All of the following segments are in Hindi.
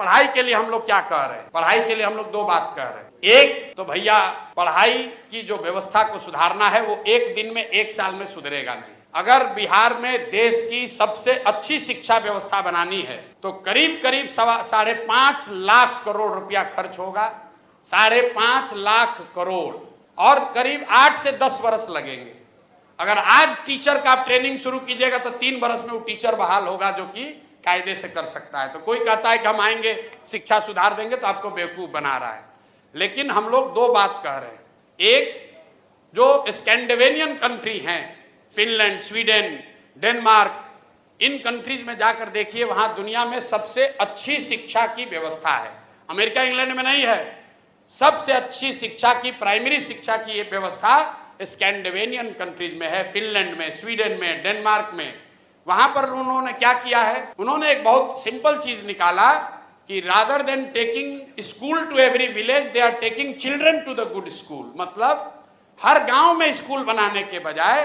पढ़ाई के लिए हम लोग क्या कह रहे हैं? पढ़ाई के लिए हम लोग दो बात कह रहे हैं। एक तो भैया पढ़ाई की जो व्यवस्था को सुधारना है वो एक दिन में, एक साल में सुधरेगा नहीं। अगर बिहार में देश की सबसे अच्छी शिक्षा व्यवस्था बनानी है तो करीब करीब 5.5 लाख करोड़ रुपया खर्च होगा। 5.5 लाख करोड़ और करीब 8 से 10 वर्ष लगेंगे। अगर आज टीचर का ट्रेनिंग शुरू कीजिएगा तो 3 वर्ष में वो टीचर बहाल होगा जो कि कायदे से कर सकता है। तो कोई कहता है कि हम आएंगे शिक्षा सुधार देंगे तो आपको बेवकूफ बना रहा है। लेकिन हम लोग दो बात कह रहे हैं। एक, जो स्कैंडिनेवियन कंट्री हैं, फिनलैंड, स्वीडन, डेनमार्क, इन कंट्रीज में जाकर देखिए, वहां दुनिया में सबसे अच्छी शिक्षा की व्यवस्था है। अमेरिका इंग्लैंड में नहीं है। सबसे अच्छी शिक्षा की, प्राइमरी शिक्षा की ये व्यवस्था स्कैंडिनेवियन कंट्रीज में है, फिनलैंड में, स्वीडन में, डेनमार्क में। वहां पर उन्होंने क्या किया है? उन्होंने एक बहुत सिंपल चीज निकाला कि rather than taking school to every village, they are taking children to the good school. मतलब हर गांव में स्कूल बनाने के बजाय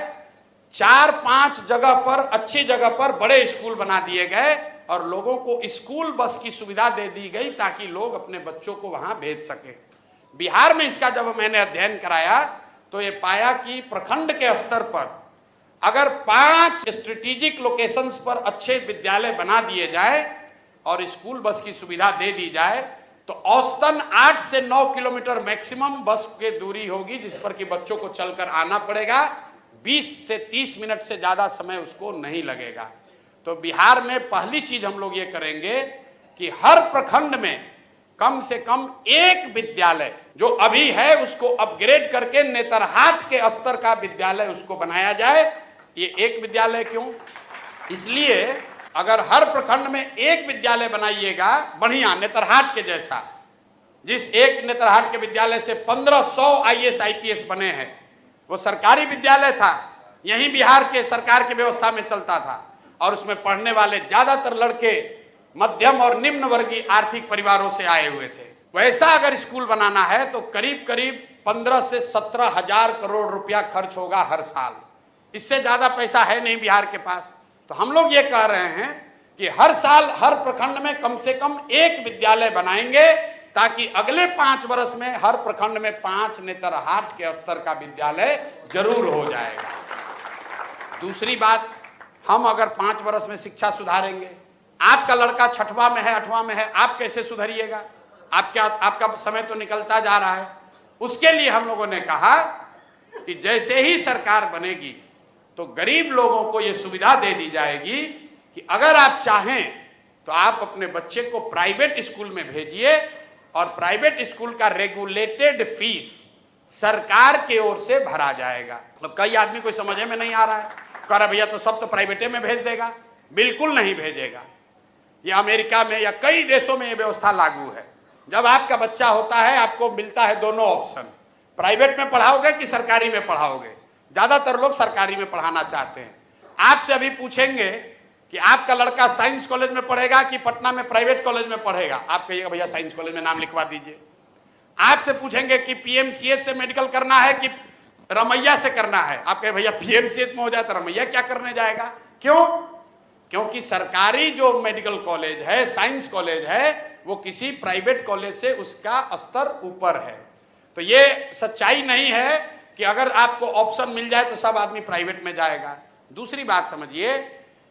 4-5 जगह पर, अच्छी जगह पर बड़े स्कूल बना दिए गए और लोगों को स्कूल बस की सुविधा दे दी गई ताकि लोग अपने बच्चों को वहां भेज सके। बिहार में इसका जब मैंने अध्ययन कराया तो ये पाया कि प्रखंड के स्तर पर अगर 5 स्ट्रेटेजिक लोकेशंस पर अच्छे विद्यालय बना दिए जाए और स्कूल बस की सुविधा दे दी जाए तो औसतन 8 से 9 किलोमीटर मैक्सिमम बस की दूरी होगी जिस पर कि बच्चों को चलकर आना पड़ेगा। 20 से 30 मिनट से ज्यादा समय उसको नहीं लगेगा। तो बिहार में पहली चीज हम लोग ये करेंगे कि हर प्रखंड में कम से कम एक विद्यालय जो अभी है उसको अपग्रेड करके नेतरहाट के स्तर का विद्यालय उसको बनाया जाए। ये एक विद्यालय क्यों? इसलिए अगर हर प्रखंड में एक विद्यालय बनाइएगा बढ़िया नेतरहाट के जैसा, जिस एक नेतरहाट के विद्यालय से 1500 IAS IPS बने हैं, वो सरकारी विद्यालय था, यही बिहार के सरकार की व्यवस्था में चलता था और उसमें पढ़ने वाले ज्यादातर लड़के मध्यम और निम्न वर्गीय आर्थिक परिवारों से आए हुए थे। वैसा अगर स्कूल बनाना है तो करीब करीब 15 से 17 हजार करोड़ रुपया खर्च होगा हर साल। इससे ज्यादा पैसा है नहीं बिहार के पास। तो हम लोग ये कह रहे हैं कि हर साल हर प्रखंड में कम से कम एक विद्यालय बनाएंगे ताकि अगले 5 वर्ष में हर प्रखंड में 5 नेतरहाट के स्तर का विद्यालय जरूर हो जाएगा। दूसरी बात, हम अगर 5 वर्ष में शिक्षा सुधारेंगे, आपका लड़का 6वां में है, 8वां में है, आप कैसे सुधरिएगा? आपका समय तो निकलता जा रहा है। उसके लिए हम लोगों ने कहा कि जैसे ही सरकार बनेगी तो गरीब लोगों को यह सुविधा दे दी जाएगी कि अगर आप चाहें तो आप अपने बच्चे को प्राइवेट स्कूल में भेजिए और प्राइवेट स्कूल का रेगुलेटेड फीस सरकार की ओर से भरा जाएगा। मतलब कई आदमी को समझ में नहीं आ रहा है, कह रहा भैया तो सब तो प्राइवेटे में भेज देगा। बिल्कुल नहीं भेजेगा। ये अमेरिका में या कई देशों में ये व्यवस्था लागू है। जब आपका बच्चा होता है आपको मिलता है दोनों ऑप्शन, प्राइवेट में पढ़ाओगे कि सरकारी में पढ़ाओगे। ज्यादातर लोग सरकारी में पढ़ाना चाहते हैं। आपसे अभी पूछेंगे कि आपका लड़का साइंस कॉलेज में पढ़ेगा कि पटना में प्राइवेट कॉलेज में पढ़ेगा, आप कहिएगा भैया साइंस कॉलेज में नाम लिखवा दीजिए। आपसे पूछेंगे कि PMCH से मेडिकल करना है कि रमैया से करना है, आप कहे भैया PMCH में हो जाए तो रमैया क्या करने जाएगा। क्यों? क्योंकि सरकारी जो मेडिकल कॉलेज है, साइंस कॉलेज है, वो किसी प्राइवेट कॉलेज से उसका स्तर ऊपर है। तो ये सच्चाई नहीं है कि अगर आपको ऑप्शन मिल जाए तो सब आदमी प्राइवेट में जाएगा। दूसरी बात समझिए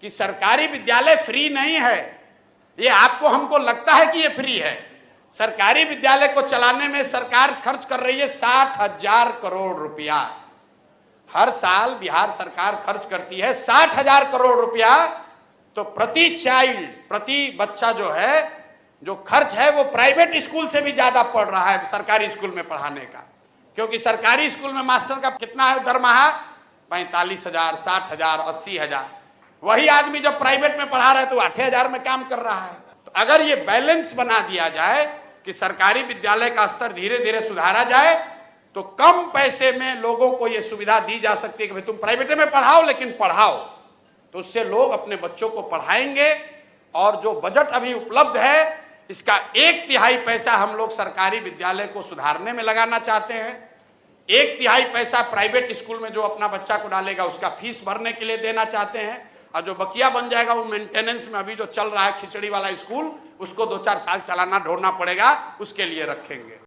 कि सरकारी विद्यालय फ्री नहीं है। ये आपको हमको लगता है कि ये फ्री है। सरकारी विद्यालय को चलाने में सरकार खर्च कर रही है 60,000 करोड़ रुपया। हर साल बिहार सरकार खर्च करती है 60,000 करोड़ रुपया। तो प्रति चाइल्ड, प्रति बच्चा जो है, जो खर्च है वो प्राइवेट स्कूल से भी ज्यादा पड़ रहा है सरकारी स्कूल में पढ़ाने का। क्योंकि सरकारी स्कूल में मास्टर का कितना है दरमाहा? 45,000, 60,000, 80,000। वही आदमी जब प्राइवेट में पढ़ा रहा है तो 8,000 में काम कर रहा है। तो अगर ये बैलेंस बना दिया जाए कि सरकारी विद्यालय का स्तर धीरे धीरे सुधारा जाए तो कम पैसे में लोगों को यह सुविधा दी जा सकती है कि भाई तुम प्राइवेट में पढ़ाओ लेकिन पढ़ाओ। तो उससे लोग अपने बच्चों को पढ़ाएंगे। और जो बजट अभी उपलब्ध है इसका 1/3 पैसा हम लोग सरकारी विद्यालय को सुधारने में लगाना चाहते हैं। 1/3 पैसा प्राइवेट स्कूल में जो अपना बच्चा को डालेगा उसका फीस भरने के लिए देना चाहते हैं। और जो बकिया बन जाएगा वो मेंटेनेंस में, अभी जो चल रहा है खिचड़ी वाला स्कूल, उसको 2-4 साल चलाना ढोना पड़ेगा, उसके लिए रखेंगे।